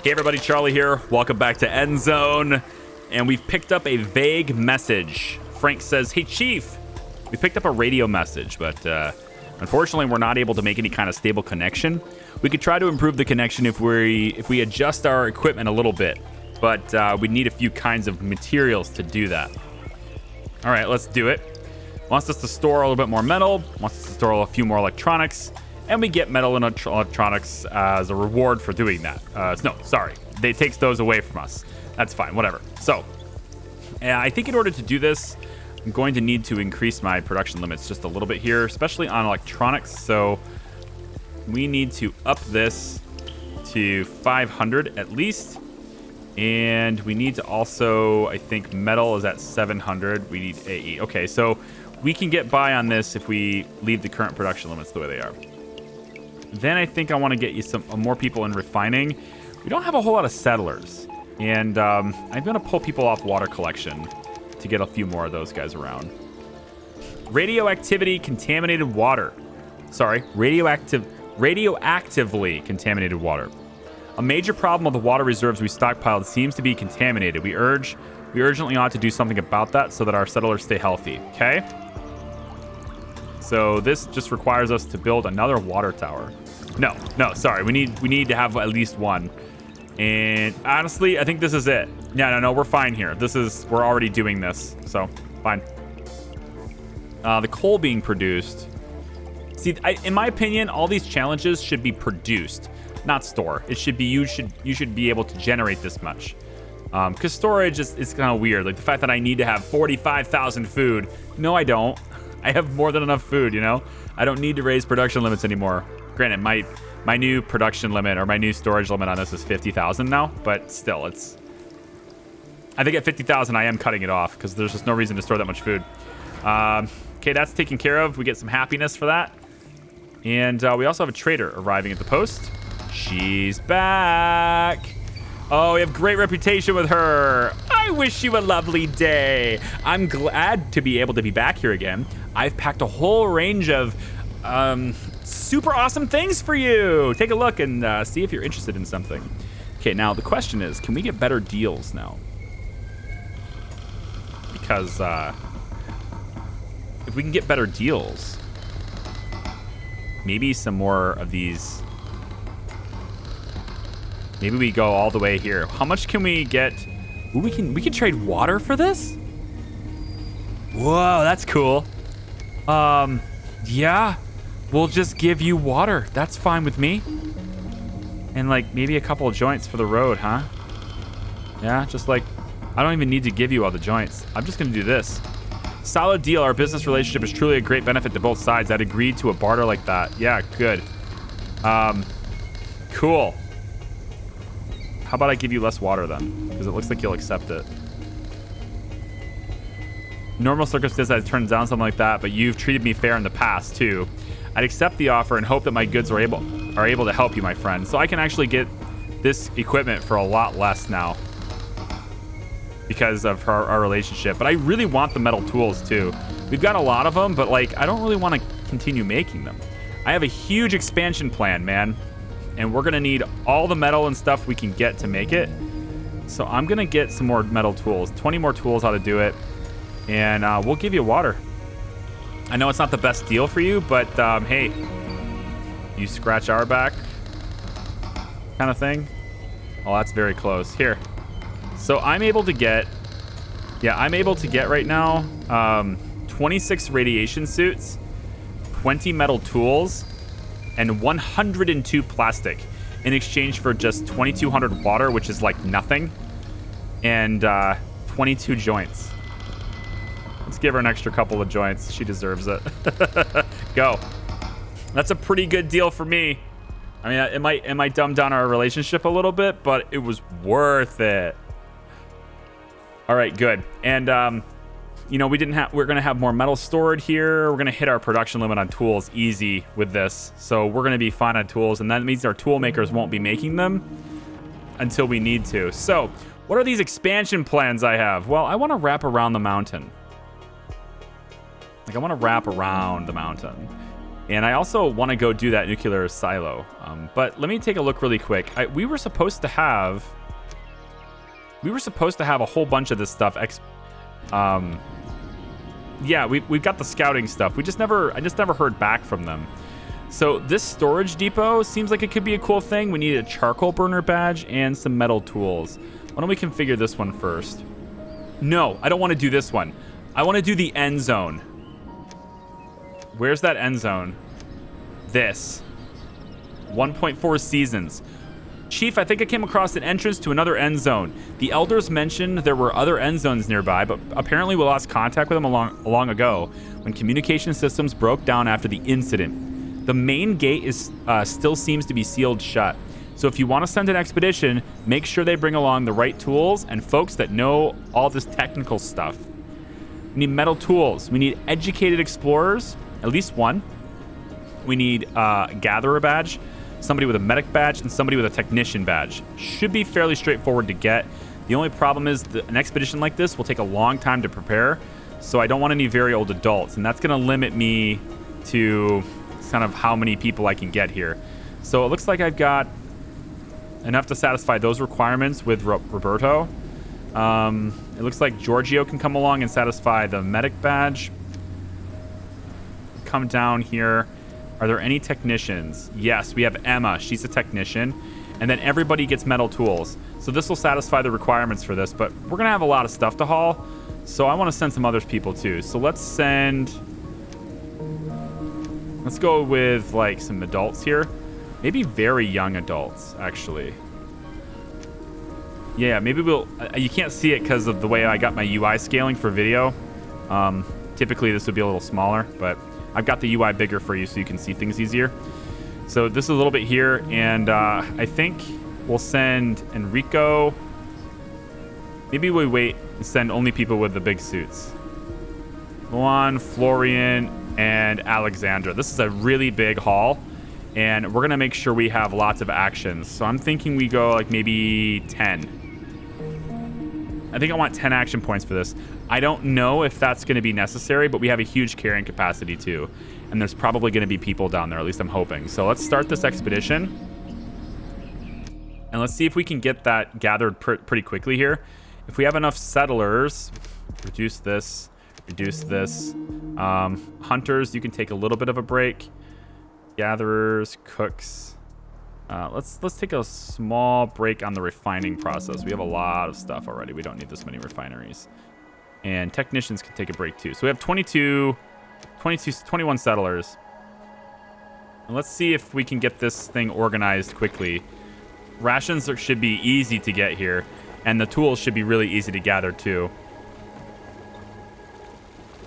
Hey everybody, Charlie here. Welcome back to Endzone. And we've picked up a vague message. Frank says, hey Chief, we picked up a radio message, but unfortunately we're not able to make any kind of stable connection. We could try to improve the connection if we adjust our equipment a little bit, but we need a few kinds of materials to do that. All right, let's do it. Wants us to store a little bit more metal, wants us to store a few more electronics, and we get metal and electronics as a reward for doing that. No, sorry. They takes those away from us. That's fine, whatever. So, I think in order to do this, I'm going to need to increase my production limits just a little bit here, especially on electronics. So, we need to up this to 500 at least. And we need to also, I think metal is at 700. We need AE. Okay, so we can get by on this if we leave the current production limits the way they are. Then I think I want to get you some more people in refining. We don't have a whole lot of settlers. And I'm going to pull people off water collection to get a few more of those guys around. Radioactivity contaminated water. Sorry, radioactively contaminated water. A major problem of the water reserves we stockpiled seems to be contaminated. We urgently ought to do something about that so that our settlers stay healthy. Okay? So this just requires us to build another water tower. No, sorry. We need to have at least one. And honestly, I think this is it. No, we're fine here. We're already doing this, so fine. The coal being produced. See, in my opinion, all these challenges should be produced, not store. It should be you should be able to generate this much. Because storage is kind of weird. Like the fact that I need to have 45,000 food. No, I don't. I have more than enough food, you know? I don't need to raise production limits anymore. Granted, my new production limit or my new storage limit on this is 50,000 now, but still, I think at 50,000 I am cutting it off because there's just no reason to store that much food. Okay, that's taken care of. We get some happiness for that. And we also have a trader arriving at the post. She's back. Oh, we have great reputation with her. I wish you a lovely day. I'm glad to be able to be back here again. I've packed a whole range of super awesome things for you. Take a look and see if you're interested in something. Okay, now the question is, can we get better deals now? Because if we can get better deals, maybe some more of these. Maybe we go all the way here. How much can we get? Ooh, we can trade water for this? Whoa, that's cool. Yeah. We'll just give you water. That's fine with me. And like maybe a couple of joints for the road, huh? Yeah, just like I don't even need to give you all the joints. I'm just gonna do this. Solid deal. Our business relationship is truly a great benefit to both sides. I'd agree to a barter like that. Yeah, good. Cool. How about I give you less water then? Because it looks like you'll accept it. Normal circumstances, I'd turn down something like that, but you've treated me fair in the past too. I'd accept the offer and hope that my goods are able to help you, my friend. So I can actually get this equipment for a lot less now because of our relationship. But I really want the metal tools too. We've got a lot of them, but like I don't really want to continue making them. I have a huge expansion plan, man. And we're going to need all the metal and stuff we can get to make it. So I'm going to get some more metal tools. 20 more tools how to do it. And we'll give you water. I know it's not the best deal for you, but hey, you scratch our back kind of thing. Oh, that's very close. Here. So I'm able to get right now 26 radiation suits, 20 metal tools, and 102 plastic in exchange for just 2,200 water, which is like nothing, and 22 joints. Let's give her an extra couple of joints. She deserves it. Go. That's a pretty good deal for me. I mean, it might dumb down our relationship a little bit, but it was worth it. All right, good. And you know, we're going to have more metal stored here. We're going to hit our production limit on tools easy with this. So we're going to be fine on tools, and that means our tool makers won't be making them until we need to. So what are these expansion plans I have? Well, I want to wrap around the mountain. Like, I want to wrap around the mountain. And I also want to go do that nuclear silo. But let me take a look really quick. We were supposed to have a whole bunch of this stuff. Yeah, we've got the scouting stuff. I just never heard back from them. So this storage depot seems like it could be a cool thing. We need a charcoal burner badge and some metal tools. Why don't we configure this one first? No, I don't want to do this one. I want to do the end zone. Where's that end zone? This. 1.4 seasons. Chief, I think I came across an entrance to another end zone. The elders mentioned there were other end zones nearby, but apparently we lost contact with them long ago when communication systems broke down after the incident. The main gate still seems to be sealed shut. So if you want to send an expedition, make sure they bring along the right tools and folks that know all this technical stuff. We need metal tools. We need educated explorers, at least one. We need a gatherer badge, somebody with a medic badge, and somebody with a technician badge. Should be fairly straightforward to get. The only problem is an expedition like this will take a long time to prepare, so I don't want any very old adults, and that's going to limit me to kind of how many people I can get here. So it looks like I've got enough to satisfy those requirements with Roberto. It looks like Giorgio can come along and satisfy the medic badge. Come down here. Are there any technicians? Yes, we have Emma. She's a technician. And then everybody gets metal tools. So this will satisfy the requirements for this, but we're going to have a lot of stuff to haul. So I want to send some other people too. So let's go with like some adults here. Maybe very young adults, actually. Yeah, maybe you can't see it because of the way I got my UI scaling for video. Typically this would be a little smaller, but I've got the UI bigger for you so you can see things easier. So this is a little bit here, and I think we'll send Enrico. Maybe we wait and send only people with the big suits. Luan, Florian, and Alexandra. This is a really big haul, and we're going to make sure we have lots of actions. So I'm thinking we go like maybe 10. I think I want 10 action points for this. I don't know if that's going to be necessary, but we have a huge carrying capacity too. And there's probably going to be people down there, at least I'm hoping. So let's start this expedition. And let's see if we can get that gathered pretty quickly here. If we have enough settlers, reduce this. Hunters, you can take a little bit of a break. Gatherers, cooks. Let's take a small break on the refining process. We have a lot of stuff already. We don't need this many refineries. And technicians can take a break too. So we have 21 settlers. And let's see if we can get this thing organized quickly. Rations should be easy to get here, and the tools should be really easy to gather too.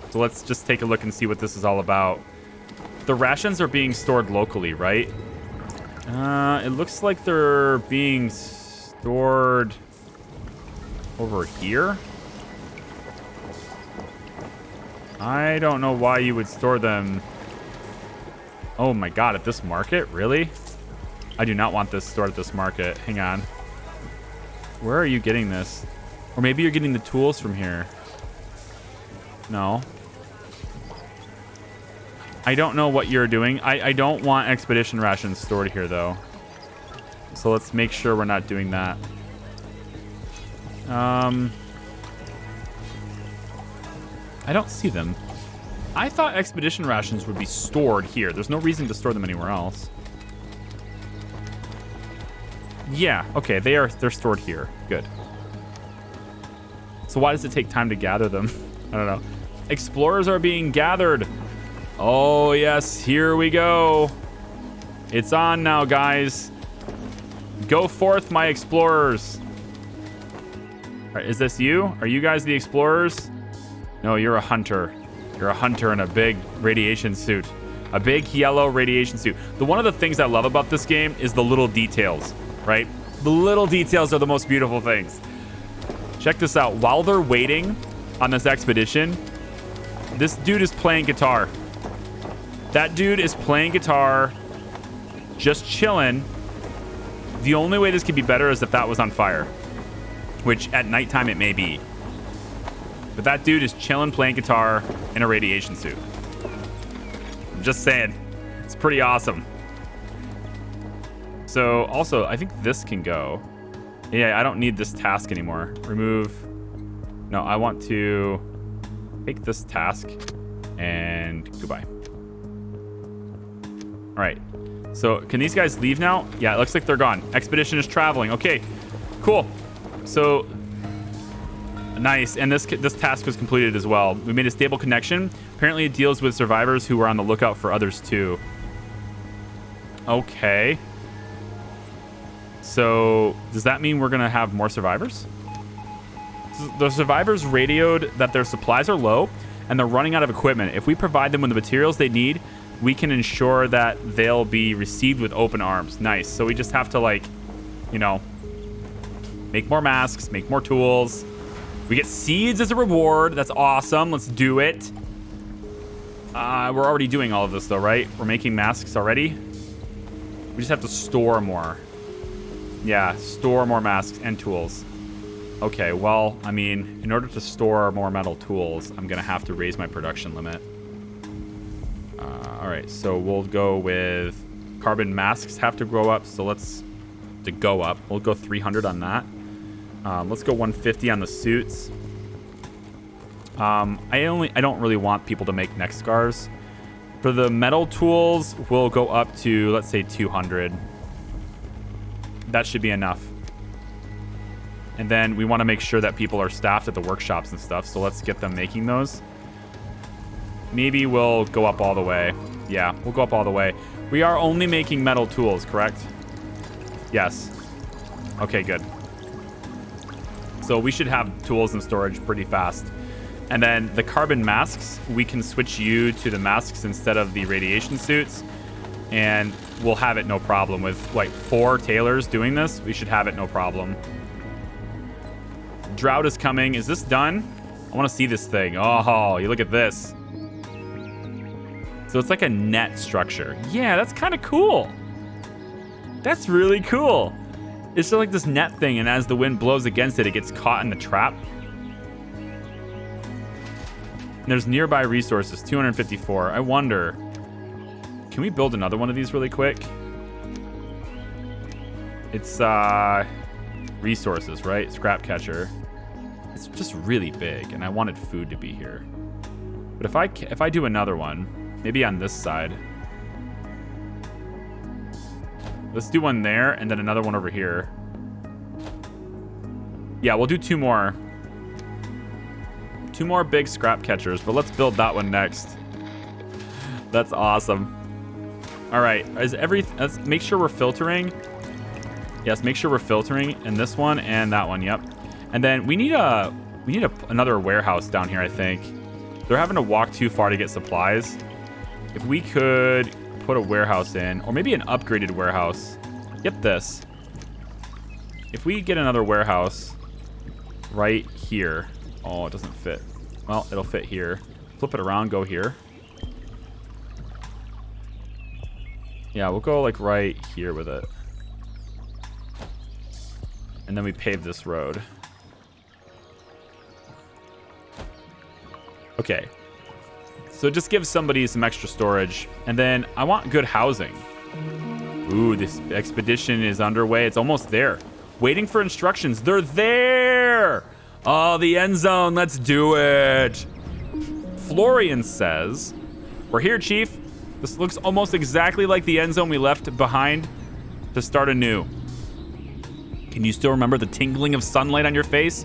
So let's just take a look and see what this is all about. The rations are being stored locally, right? It looks like they're being stored over here. I don't know why you would store them. Oh my god, at this market? Really? I do not want this stored at this market. Hang on. Where are you getting this? Or maybe you're getting the tools from here. No. I don't know what you're doing. I don't want expedition rations stored here, though. So let's make sure we're not doing that. I don't see them. I thought expedition rations would be stored here. There's no reason to store them anywhere else. Yeah, okay, they're stored here. Good. So why does it take time to gather them? I don't know. Explorers are being gathered. Oh, yes, here we go. It's on now, guys. Go forth, my explorers. All right, is this you? Are you guys the explorers? No, you're a hunter. You're a hunter in a big radiation suit. A big yellow radiation suit. One of the things I love about this game is the little details, right? The little details are the most beautiful things. Check this out. While they're waiting on this expedition, this dude is playing guitar. That dude is playing guitar, just chilling. The only way this could be better is if that was on fire, which at nighttime it may be. But that dude is chilling, playing guitar in a radiation suit. I'm just saying. It's pretty awesome. So also, I think this can go. Yeah, I don't need this task anymore. Remove. No, I want to take this task and goodbye. All right. So can these guys leave now? Yeah, it looks like they're gone. Expedition is traveling. Okay, cool. So nice. And this task was completed as well. We made a stable connection. Apparently it deals with survivors who are on the lookout for others too. Okay. So does that mean we're going to have more survivors? The survivors radioed that their supplies are low and they're running out of equipment. If we provide them with the materials they need, we can ensure that they'll be received with open arms. Nice. So we just have to, like, you know, make more masks, make more tools. We get seeds as a reward. That's awesome. Let's do it. We're already doing all of this, though, right? We're making masks already. We just have to store more. Yeah, store more masks and tools. Okay, well, I mean, in order to store more metal tools, I'm going to have to raise my production limit. All right, so we'll go with carbon masks have to go up. So let's go up. We'll go 300 on that. Let's go 150 on the suits. I don't really want people to make neck scars. For the metal tools, we'll go up to, let's say, 200. That should be enough. And then we want to make sure that people are staffed at the workshops and stuff. So let's get them making those. Maybe we'll go up all the way. Yeah, we'll go up all the way. We are only making metal tools, correct? Yes. Okay, good. So we should have tools in storage pretty fast. And then the carbon masks, we can switch you to the masks instead of the radiation suits. And we'll have it no problem. With like 4 tailors doing this, we should have it no problem. Drought is coming. Is this done? I want to see this thing. Oh, you look at this. So it's like a net structure. Yeah, that's kind of cool. That's really cool. It's just like this net thing, and as the wind blows against it, it gets caught in the trap. And there's nearby resources, 254. I wonder, can we build another one of these really quick? It's resources, right? Scrap catcher. It's just really big, and I wanted food to be here. But if I do another one, maybe on this side. Let's do one there, and then another one over here. Yeah, we'll do 2 more. 2 more big scrap catchers, but let's build that one next. That's awesome. All right, let's make sure we're filtering. Yes, make sure we're filtering in this one and that one. Yep. And then we need another warehouse down here, I think. They're having to walk too far to get supplies. If we could put a warehouse in, or maybe an upgraded warehouse. Get this. If we get another warehouse right here. Oh, it doesn't fit. Well, it'll fit here. Flip it around, go here. Yeah, we'll go like right here with it. And then we pave this road. Okay. So just give somebody some extra storage. And then I want good housing. Ooh, this expedition is underway. It's almost there. Waiting for instructions. They're there! Oh, the end zone. Let's do it. Florian says, we're here, Chief. This looks almost exactly like the end zone we left behind to start anew. Can you still remember the tingling of sunlight on your face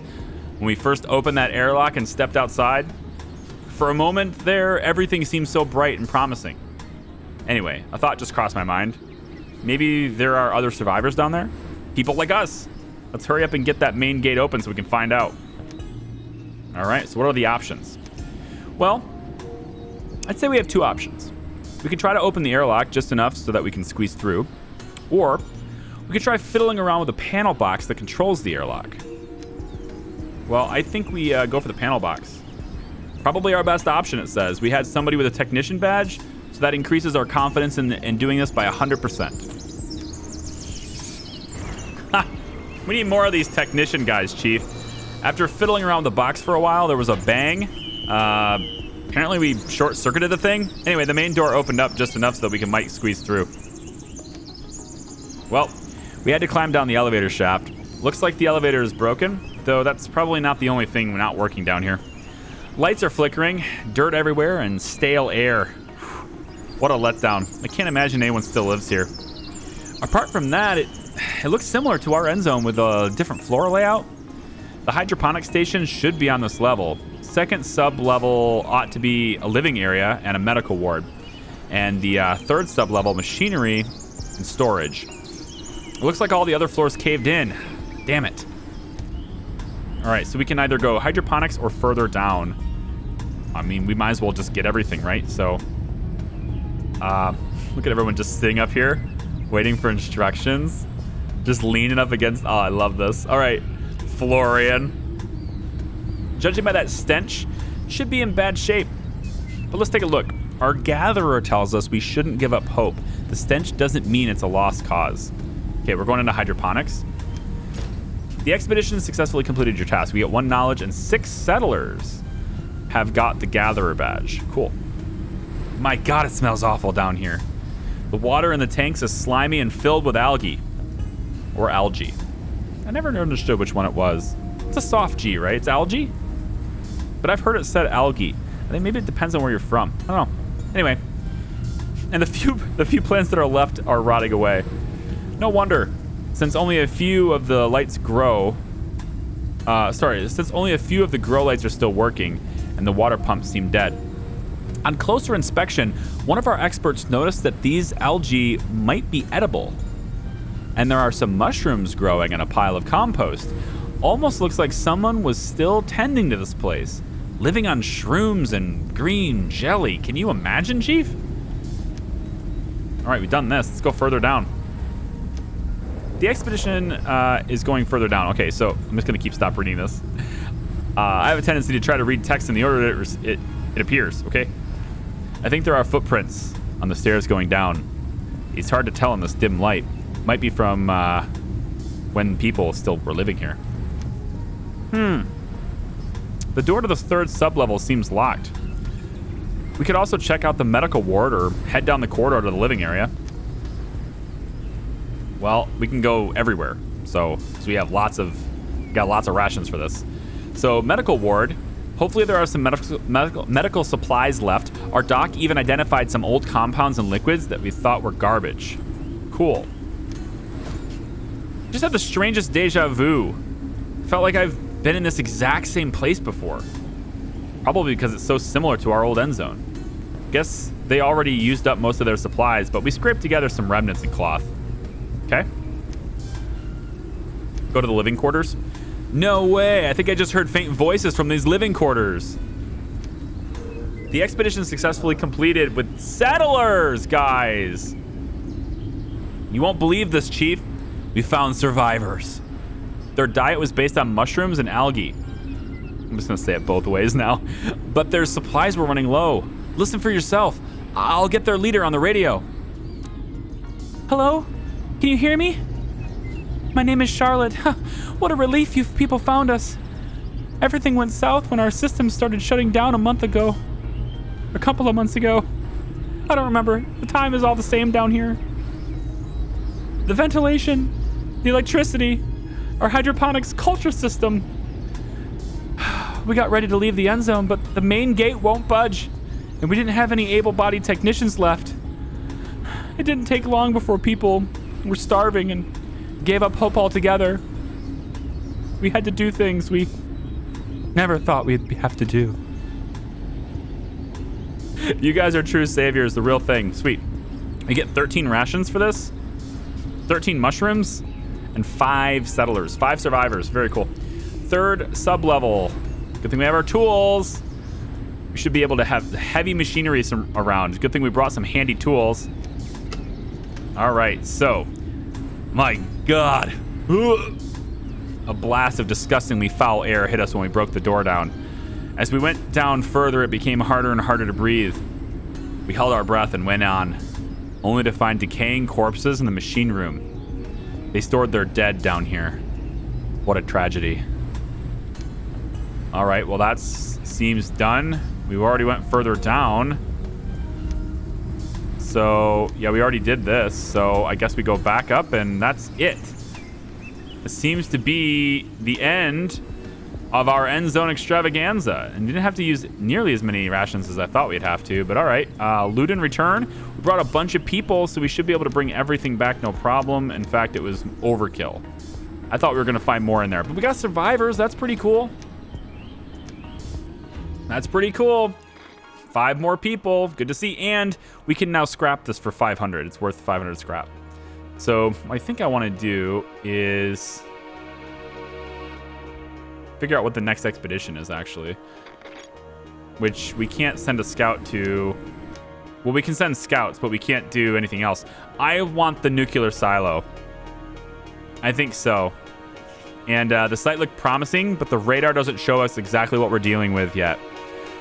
when we first opened that airlock and stepped outside? For a moment there, everything seemed so bright and promising. Anyway, a thought just crossed my mind. Maybe there are other survivors down there? People like us. Let's hurry up and get that main gate open so we can find out. All right, so what are the options? Well, I'd say we have 2 options. We could try to open the airlock just enough so that we can squeeze through. Or we could try fiddling around with a panel box that controls the airlock. Well, I think we go for the panel box. Probably our best option, it says. We had somebody with a technician badge, so that increases our confidence in doing this by 100%. We need more of these technician guys, Chief. After fiddling around with the box for a while, there was a bang. Apparently we short-circuited the thing. Anyway, the main door opened up just enough so that we might squeeze through. Well, we had to climb down the elevator shaft. Looks like the elevator is broken, though that's probably not the only thing not working down here. Lights are flickering, dirt everywhere, and stale air. What a letdown. I can't imagine anyone still lives here. Apart from that, it looks similar to our Endzone with a different floor layout. The hydroponic station should be on this level. Second sub-level ought to be a living area and a medical ward. And the third sub-level, machinery and storage. It looks like all the other floors caved in. Damn it. All right, so we can either go hydroponics or further down. I mean, we might as well just get everything, right? So, look at everyone just sitting up here, waiting for instructions. Just leaning up against... Oh, I love this. All right, Florian. Judging by that stench, should be in bad shape. But let's take a look. Our gatherer tells us we shouldn't give up hope. The stench doesn't mean it's a lost cause. Okay, we're going into hydroponics. The expedition successfully completed your task. We get 1 knowledge and 6 settlers have got the gatherer badge. Cool. My God, it smells awful down here. The water in the tanks is slimy and filled with algae. Or algae. I never understood which one it was. It's a soft G, right? It's algae? But I've heard it said algae. I think maybe it depends on where you're from. I don't know. Anyway. And the few plants that are left are rotting away. No wonder. Since only a few of the lights grow... since only a few of the grow lights are still working and the water pumps seem dead. On closer inspection, one of our experts noticed that these algae might be edible. And there are some mushrooms growing in a pile of compost. Almost looks like someone was still tending to this place. Living on shrooms and green jelly. Can you imagine, Chief? All right, we've done this. Let's go further down. The expedition is going further down. Okay, so I'm just going to stop reading this. I have a tendency to try to read text in the order it appears, okay? I think there are footprints on the stairs going down. It's hard to tell in this dim light. Might be from when people still were living here. The door to the third sub-level seems locked. We could also check out the medical ward or head down the corridor to the living area. Well, we can go everywhere. So we have lots of rations for this. So medical ward. Hopefully there are some medical supplies left. Our doc even identified some old compounds and liquids that we thought were garbage. Cool. Just had the strangest deja vu. Felt like I've been in this exact same place before. Probably because it's so similar to our old Endzone. Guess they already used up most of their supplies, but we scraped together some remnants and cloth. Okay. Go to the living quarters. No way. I think I just heard faint voices from these living quarters. The expedition successfully completed with settlers, guys. You won't believe this, Chief. We found survivors. Their diet was based on mushrooms and algae. I'm just going to say it both ways now. But their supplies were running low. Listen for yourself. I'll get their leader on the radio. Hello? Can you hear me? My name is Charlotte. What a relief you people found us. Everything went south when our system started shutting down a couple of months ago. I don't remember. The time is all the same down here. The ventilation, the electricity, our hydroponics culture system. We got ready to leave the Endzone, but the main gate won't budge, and we didn't have any able-bodied technicians left. It didn't take long before people were starving and gave up hope altogether. We had to do things we never thought we'd have to do. You guys are true saviors, the real thing. Sweet. We get 13 rations for this, 13 mushrooms, and 5 settlers, 5 survivors. Very cool. Third sub-level. Good thing we have our tools. We should be able to have heavy machinery around. Good thing we brought some handy tools. All right, so, my God. A blast of disgustingly foul air hit us when we broke the door down. As we went down further, it became harder and harder to breathe. We held our breath and went on, only to find decaying corpses in the machine room. They stored their dead down here. What a tragedy. All right, well, that seems done. We already went further down. So, yeah, we already did this. So I guess we go back up and that's it. It seems to be the end of our end zone extravaganza. And didn't have to use nearly as many rations as I thought we'd have to. But all right, loot and return. We brought a bunch of people, so we should be able to bring everything back, no problem. In fact, it was overkill. I thought we were going to find more in there. But we got survivors. That's pretty cool. That's pretty cool. 5 more people. Good to see. And we can now scrap this for 500. It's worth 500 scrap. So what I think I want to do is figure out what the next expedition is, actually. Which we can't send a scout to. Well, we can send scouts, but we can't do anything else. I want the nuclear silo. I think so. And the site looked promising, but the radar doesn't show us exactly what we're dealing with yet.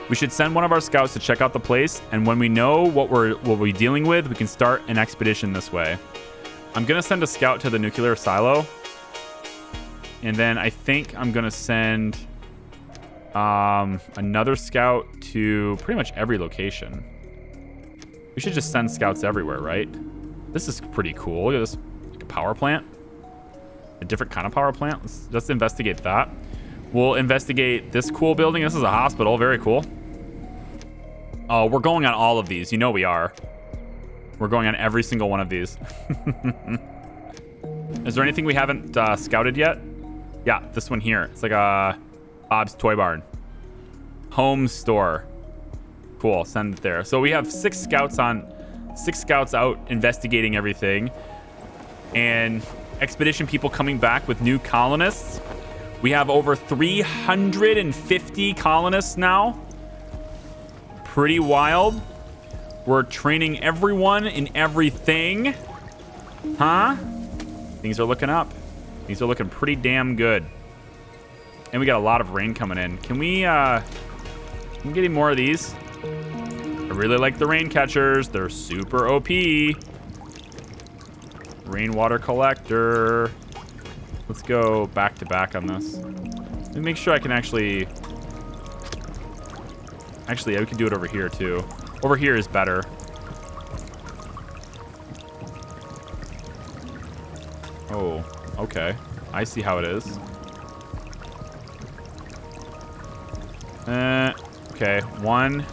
We should send one of our scouts to check out the place, and when we know what we're dealing with, we can start an expedition this way. I'm going to send a scout to the nuclear silo, and then I think I'm going to send another scout to pretty much every location. We should just send scouts everywhere, right? This is pretty cool. Look at this, like a power plant. A different kind of power plant. Let's investigate that. We'll investigate this cool building. This is a hospital. Very cool. Oh, we're going on all of these. You know we are. We're going on every single one of these. Is there anything we haven't scouted yet? Yeah, this one here. It's like a Bob's Toy Barn. Home store. Cool. Send it there. So we have 6 scouts out investigating everything. And expedition people coming back with new colonists. We have over 350 colonists now. Pretty wild. We're training everyone in everything. Huh? Things are looking up. Things are looking pretty damn good. And we got a lot of rain coming in. Can we get any more of these? I really like the rain catchers. They're super OP. Rainwater collector. Let's go back to back on this. Let me make sure I can actually... Actually, we can do it over here, too. Over here is better. Oh, okay. I see how it is. Okay. 1,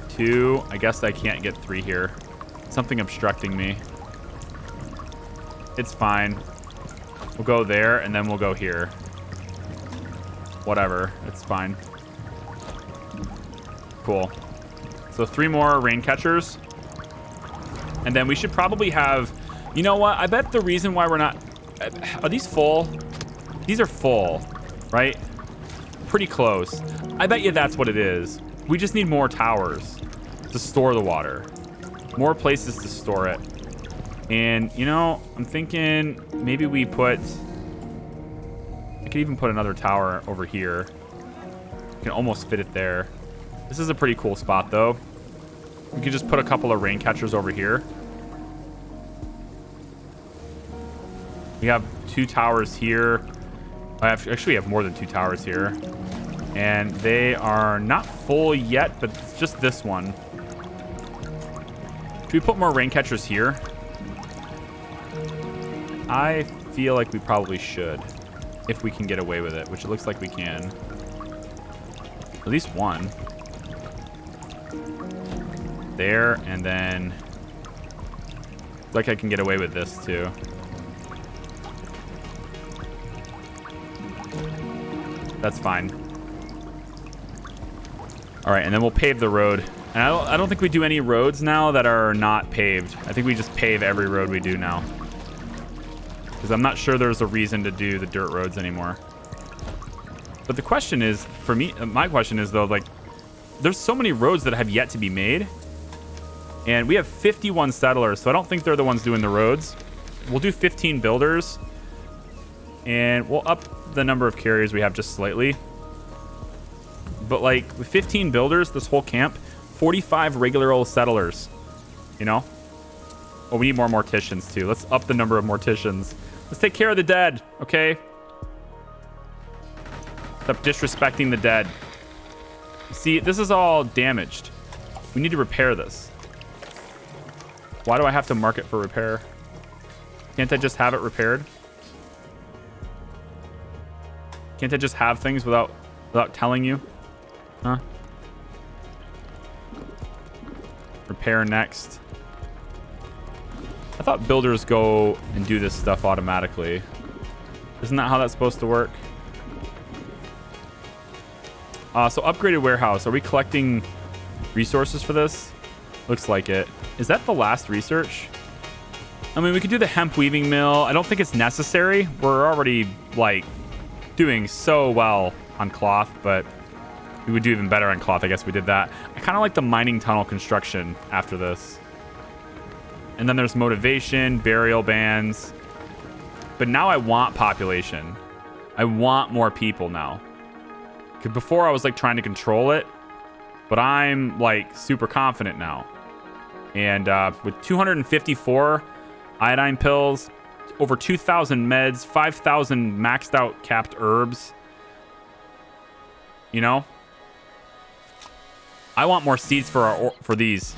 2. I guess I can't get 3 here. Something obstructing me. It's fine. We'll go there, and then we'll go here. Whatever. It's fine. Cool. So 3 more rain catchers. And then we should probably have... You know what? I bet the reason why we're not... Are these full? These are full, right? Pretty close. I bet you that's what it is. We just need more towers to store the water. More places to store it. And, you know, I'm thinking maybe we put... I could even put another tower over here. You can almost fit it there. This is a pretty cool spot, though. We could just put a couple of rain catchers over here. We have 2 towers here. Actually, we have more than 2 towers here. And they are not full yet, but it's just this one. Should we put more rain catchers here? I feel like we probably should, if we can get away with it, which it looks like we can. At least one. There, and then... like I can get away with this, too. That's fine. All right, and then we'll pave the road. And I don't think we do any roads now that are not paved. I think we just pave every road we do now. Because I'm not sure there's a reason to do the dirt roads anymore. But the question is, for me, my question is, though, like, there's so many roads that have yet to be made. And we have 51 settlers, so I don't think they're the ones doing the roads. We'll do 15 builders. And we'll up the number of carriers we have just slightly. But, like, with 15 builders, this whole camp, 45 regular old settlers. You know? Oh, we need more morticians, too. Let's up the number of morticians. Let's take care of the dead, okay? Stop disrespecting the dead. See, this is all damaged. We need to repair this. Why do I have to mark it for repair? Can't I just have it repaired? Can't I just have things without telling you? Huh? Repair next. I thought builders go and do this stuff automatically. Isn't that how that's supposed to work? So upgraded warehouse. Are we collecting resources for this? Looks like it. Is that the last research? I mean, we could do the hemp weaving mill. I don't think it's necessary. We're already, like, doing so well on cloth, but we would do even better on cloth. I guess we did that. I kind of like the mining tunnel construction after this. And then there's motivation, burial bands. But now I want population. I want more people now. Because before I was like trying to control it, but I'm like super confident now. And with 254 iodine pills, over 2,000 meds, 5,000 maxed out capped herbs. You know, I want more seeds for these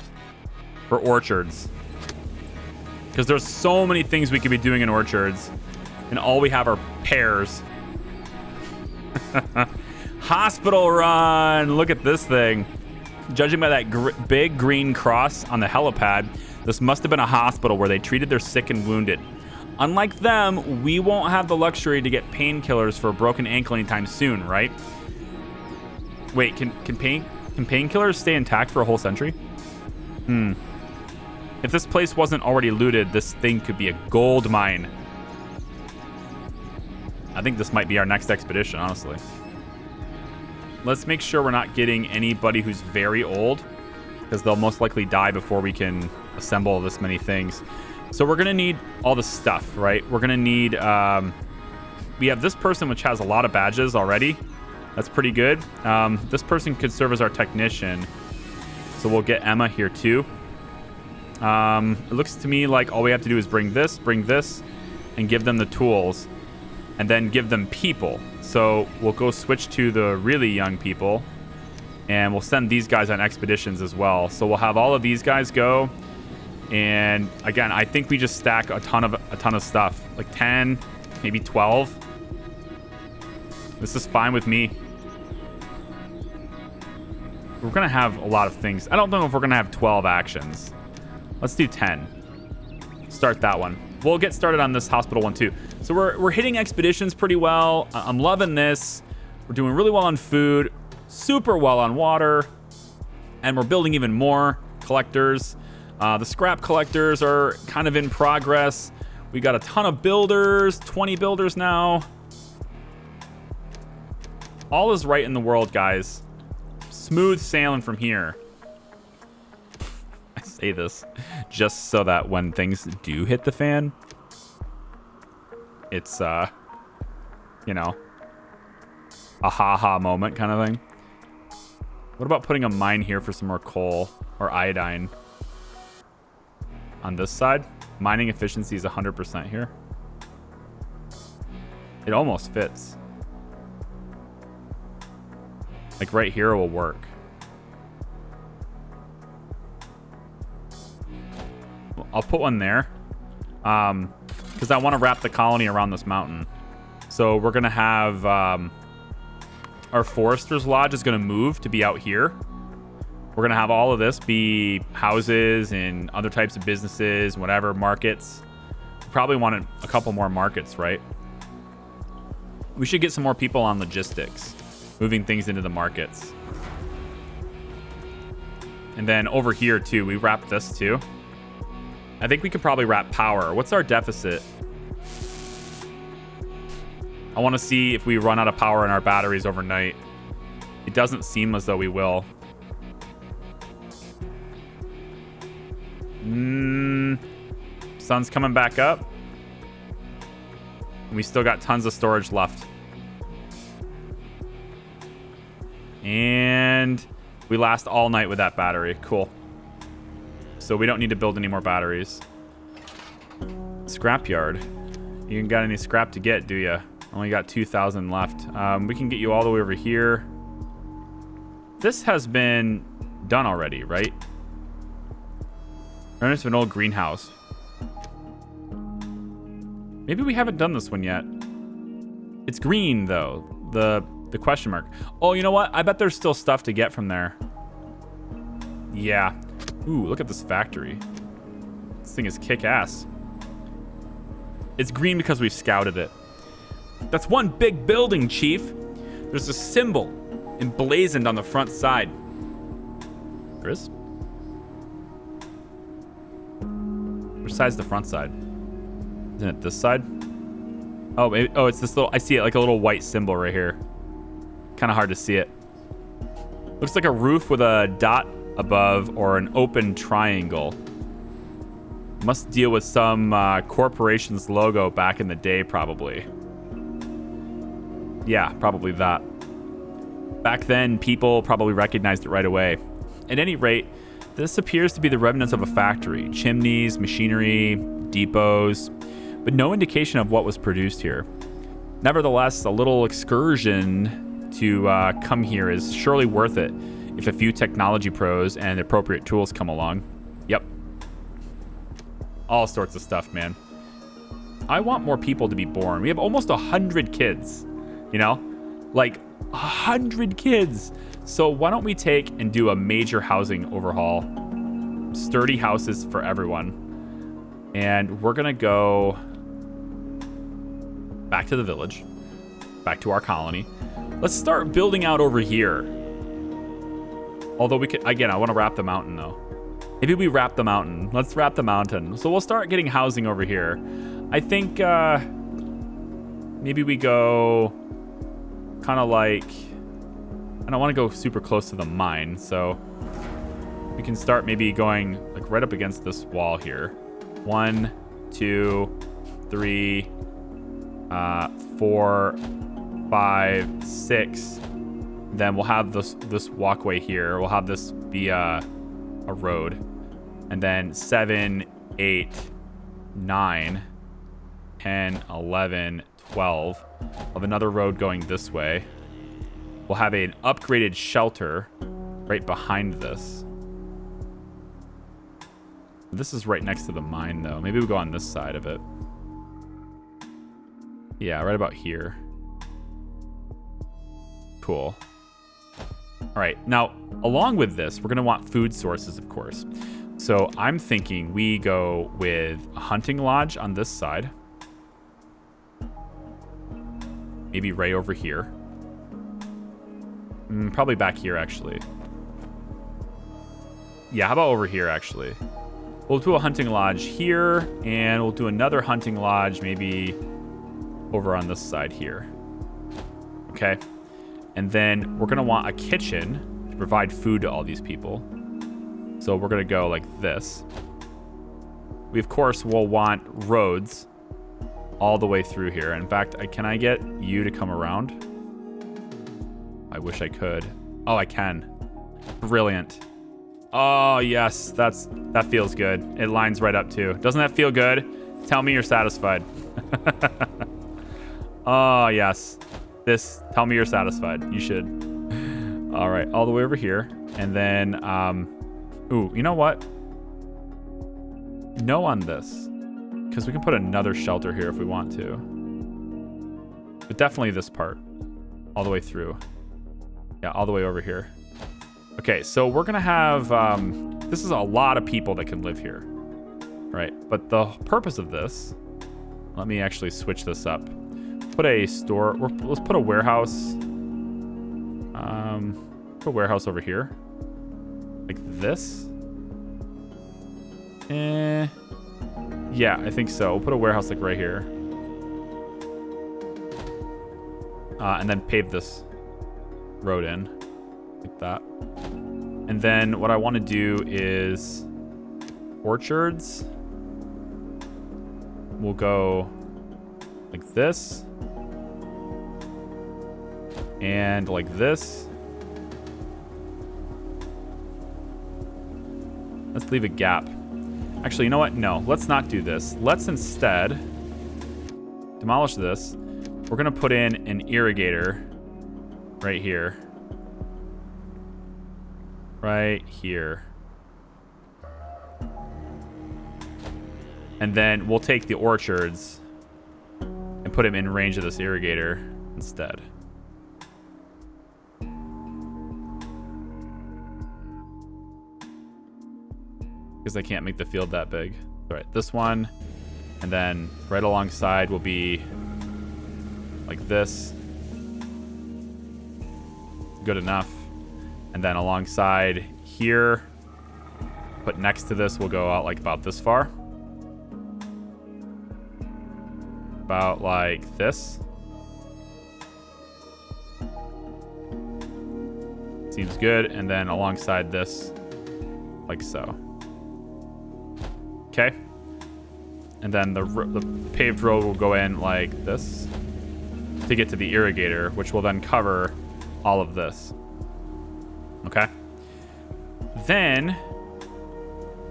orchards. Because there's so many things we could be doing in orchards, and all we have are pears. Hospital run! Look at this thing. Judging by that big green cross on the helipad, this must have been a hospital where they treated their sick and wounded. Unlike them, we won't have the luxury to get painkillers for a broken ankle anytime soon, right? Wait, can painkillers stay intact for a whole century? If this place wasn't already looted, this thing could be a gold mine. I think this might be our next expedition, honestly. Let's make sure we're not getting anybody who's very old, because they'll most likely die before we can assemble this many things. So we're going to need all the stuff, right? We're going to need... we have this person, which has a lot of badges already. That's pretty good. This person could serve as our technician. So we'll get Emma here, too. It looks to me like all we have to do is bring this, and give them the tools. And then give them people. So we'll go switch to the really young people. And we'll send these guys on expeditions as well. So we'll have all of these guys go. And again, I think we just stack a ton of stuff. Like 10, maybe 12. This is fine with me. We're going to have a lot of things. I don't know if we're going to have 12 actions. Let's do 10. Start that one. We'll get started on this hospital one too. So we're hitting expeditions pretty well. I'm loving this. We're doing really well on food, super well on water, and we're building even more collectors. The scrap collectors are kind of in progress. We got a ton of builders, 20 builders now. All is right in the world, guys. Smooth sailing from here. I say this just so that when things do hit the fan, it's, you know, a ha-ha moment kind of thing. What about putting a mine here for some more coal or iodine? On this side, mining efficiency is 100% here. It almost fits. Like right here will work. I'll put one there. Because I want to wrap the colony around this mountain. So we're going to have... our Forester's Lodge is going to move to be out here. We're going to have all of this be houses and other types of businesses, whatever, markets. We probably wanted a couple more markets, right? We should get some more people on logistics, moving things into the markets. And then over here, too, we wrap this, too. I think we could probably wrap power. What's our deficit? I want to see if we run out of power in our batteries overnight. It doesn't seem as though we will. Sun's coming back up. We still got tons of storage left. And we last all night with that battery. Cool. So we don't need to build any more batteries. Scrapyard. You ain't got any scrap to get, do ya? Only got 2,000 left. We can get you all the way over here. this has been done already, right? Remnants of an old greenhouse. Maybe we haven't done this one yet. It's green, though. The question mark. Oh, you know what? I bet there's still stuff to get from there. Yeah. Ooh, look at this factory. This thing is kick-ass. It's green because we've scouted it. That's one big building, Chief. There's a symbol emblazoned on the front side. There is? Which side's the front side? Isn't it this side? Oh, maybe, oh, it's this little... I see it, like a little white symbol right here. Kind of hard to see it. Looks like a roof with a dot above or an open triangle. Must deal with some corporation's logo back in the day, probably. Yeah, probably that. Back then, people probably recognized it right away. At any rate, this appears to be the remnants of a factory. Chimneys, machinery, depots, but no indication of what was produced here. Nevertheless, a little excursion to come here is surely worth it if a few technology pros and appropriate tools come along. Yep. All sorts of stuff, man. I want more people to be born. We have almost 100 kids, you know? Like 100 kids. So why don't we take and do a major housing overhaul? Sturdy houses for everyone. And we're going to go back to the village, back to our colony. Let's start building out over here. Although we could, again, I want to wrap the mountain though. Maybe we wrap the mountain. Let's wrap the mountain. So we'll start getting housing over here. I think maybe we go kind of like, I don't want to go super close to the mine. So we can start maybe going like right up against this wall here. 1, 2, 3, 4, 5, 6. Then we'll have this walkway here. We'll have this be a road. And then 7, 8, 9, 10, 11, 12. We'll have another road going this way. We'll have an upgraded shelter right behind this. This is right next to the mine, though. Maybe we'll go on this side of it. Yeah, right about here. Cool. All right, now, along with this, we're going to want food sources, of course. So I'm thinking we go with a hunting lodge on this side. Maybe right over here. Probably back here, actually. Yeah, how about over here, actually? We'll do a hunting lodge here, and we'll do another hunting lodge maybe over on this side here. Okay. And then we're going to want a kitchen to provide food to all these people. So we're going to go like this. We, of course, will want roads all the way through here. In fact, can I get you to come around? I wish I could. Oh, I can. Brilliant. Oh, yes. That feels good. It lines right up, too. Doesn't that feel good? Tell me you're satisfied. Oh, yes. Tell me you're satisfied. You should. All right, all the way over here. And then, ooh, you know what? No on this. Because we can put another shelter here if we want to. But definitely this part. All the way through. Yeah, all the way over here. Okay, so we're going to have, this is a lot of people that can live here. Right, but the purpose of this, let me actually switch this up. Put a store, let's put a warehouse. Put a warehouse over here. Like this. Yeah, I think so. We'll put a warehouse like right here. And then pave this road in. Like that. And then what I want to do is orchards. We'll go like this. And like this. Let's leave a gap. Actually, you know what? No, let's not do this. Let's instead demolish this. We're going to put in an irrigator right here. right here. And then we'll take the orchards and put them in range of this irrigator instead. Because I can't make the field that big. All right, this one. And then right alongside will be like this. Good enough. And then alongside here, put next to this, we'll go out like about this far. About like this. Seems good. And then alongside this, like so. Okay. And then the paved road will go in like this to get to the irrigator, which will then cover all of this. Okay. Then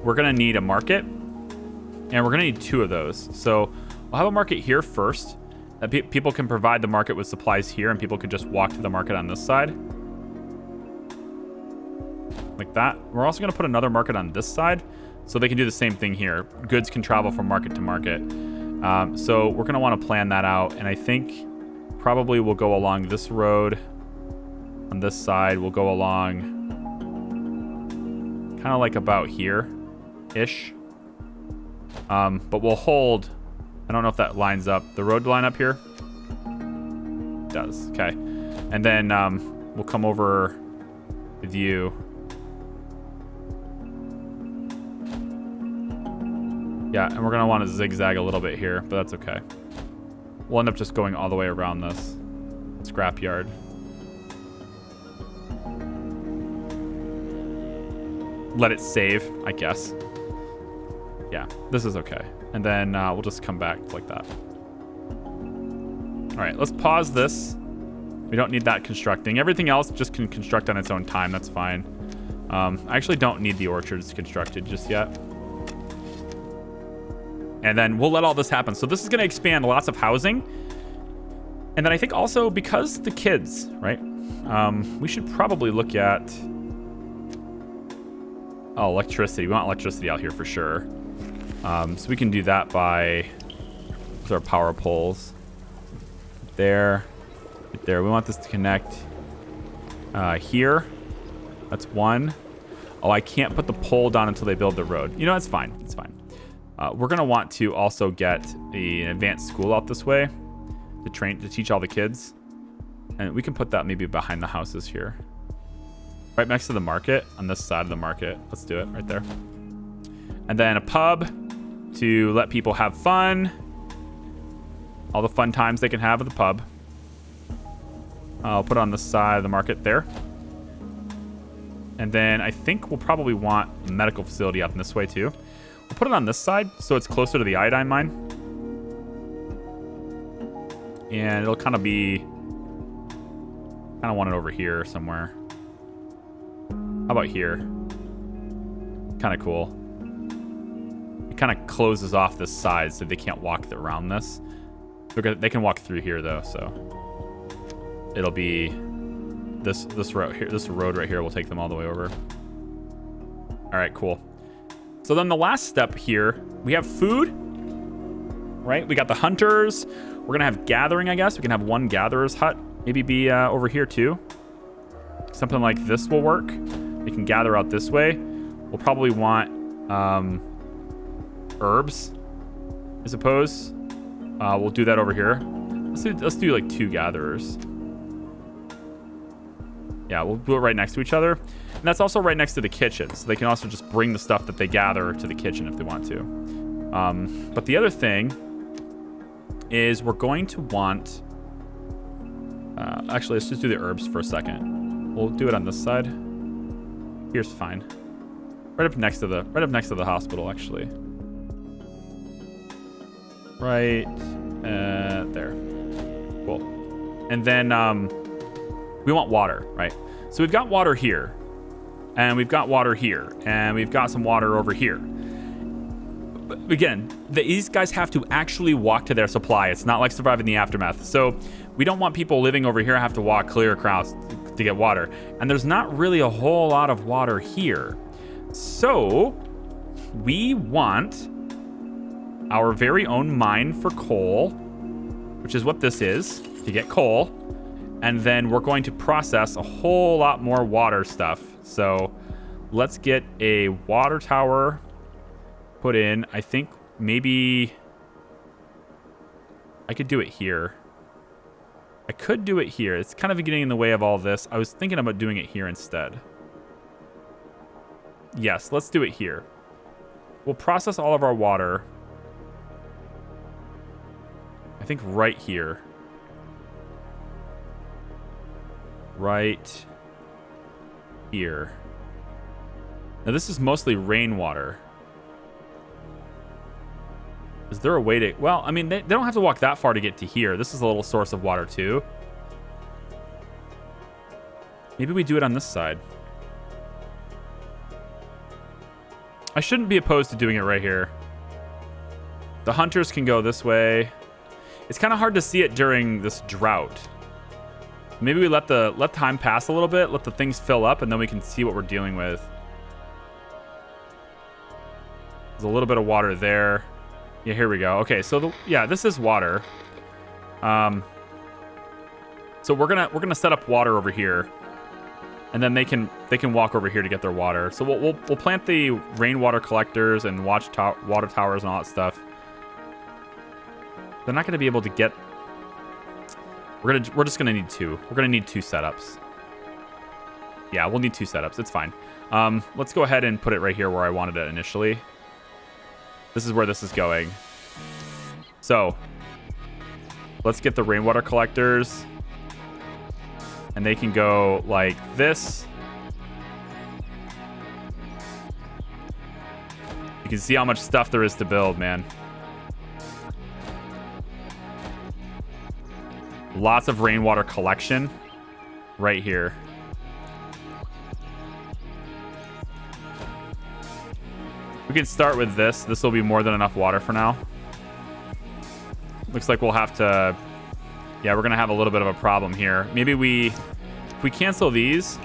we're going to need a market, and we're going to need 2 of those. So we'll have a market here first that people can provide the market with supplies here, and people can just walk to the market on this side. Like that. We're also going to put another market on this side so they can do the same thing here. Goods can travel from market to market. So we're going to want to plan that out, and I think probably we'll go along this road. On this side, we'll go along kind of like about here-ish. But we'll hold... I don't know if that lines up. The road line up here? It does. Okay. And then we'll come over with you. Yeah, and we're going to want to zigzag a little bit here, but that's okay. We'll end up just going all the way around this scrapyard. Let it save, I guess. Yeah, this is okay. And then we'll just come back like that. All right, let's pause this. We don't need that constructing. Everything else just can construct on its own time. That's fine. I actually don't need the orchards constructed just yet. And then we'll let all this happen. So this is going to expand lots of housing. And then I think also because the kids, right? We should probably look at... Oh, electricity. We want electricity out here for sure. So we can do that by... Those are power poles. There. Right there. We want this to connect here. That's one. Oh, I can't put the pole down until they build the road. You know, it's fine. It's fine. We're going to want to also get an advanced school out this way to teach all the kids. And we can put that maybe behind the houses here. Right next to the market, on this side of the market. Let's do it right there. And then a pub to let people have fun. All the fun times they can have at the pub. I'll put it on the side of the market there. And then I think we'll probably want a medical facility out in this way too. We'll put it on this side so it's closer to the iodine mine. And it'll kind of be... kind of want it over here somewhere. How about here? Kind of cool. It kind of closes off this side so they can't walk around this. They can walk through here though, so it'll be this road here. This road right here will take them all the way over. All right, cool. So then the last step here, we have food, right? We got the hunters. We're gonna have gathering, I guess. We can have one gatherer's hut, maybe be over here too. Something like this will work. We can gather out this way. We'll probably want herbs, I suppose. We'll do that over here. Let's do like 2 gatherers. Yeah, we'll do it right next to each other. And that's also right next to the kitchen. So they can also just bring the stuff that they gather to the kitchen if they want to. But the other thing is we're going to want... actually, let's just do the herbs for a second. We'll do it on this side. Here's fine. Right up next to the hospital, actually. Right there. Cool. And then we want water, right? So we've got water here, and we've got water here, and we've got some water over here. But again, these guys have to actually walk to their supply. It's not like surviving the aftermath. So we don't want people living over here have to walk clear across to get water. And there's not really a whole lot of water here. So we want our very own mine for coal, which is what this is, to get coal. And then we're going to process a whole lot more water stuff. So let's get a water tower put in. I think maybe I could do it here. I could do it here. It's kind of getting in the way of all this. I was thinking about doing it here instead. Yes, let's do it here. We'll process all of our water. I think right here. Right here. Now this is mostly rainwater. Is there a way to... Well, I mean, they don't have to walk that far to get to here. This is a little source of water, too. Maybe we do it on this side. I shouldn't be opposed to doing it right here. The hunters can go this way. It's kind of hard to see it during this drought. Maybe we let time pass a little bit, let the things fill up, and then we can see what we're dealing with. There's a little bit of water there. Yeah, here we go. Okay, so yeah, this is water. So we're gonna set up water over here, and then they can walk over here to get their water. So we'll plant the rainwater collectors and water towers and all that stuff. They're not gonna be able to get. We're just gonna need two. We're gonna need two setups. Yeah, we'll need two setups. It's fine. Let's go ahead and put it right here where I wanted it initially. This is where this is going. So let's get the rainwater collectors, and they can go like this. You can see how much stuff there is to build, man. Lots of rainwater collection right here. We can start with this. This will be more than enough water for now. Looks like we'll have to... Yeah, we're going to have a little bit of a problem here. Maybe if we cancel these,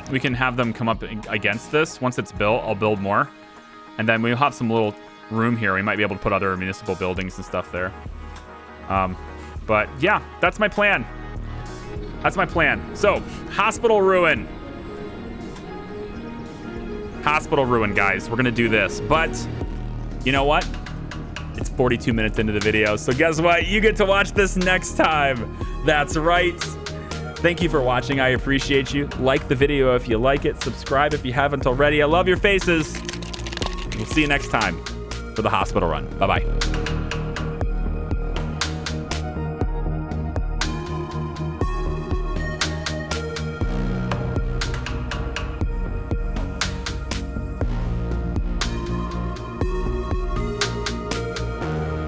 we can have them come up against this. Once it's built, I'll build more. And then we'll have some little room here. We might be able to put other municipal buildings and stuff there. But yeah, that's my plan. That's my plan. So, hospital ruin. Hospital ruin, guys. We're going to do this. But you know what? It's 42 minutes into the video. So guess what? You get to watch this next time. That's right. Thank you for watching. I appreciate you. Like the video if you like it. Subscribe if you haven't already. I love your faces. We'll see you next time for the hospital run. Bye-bye.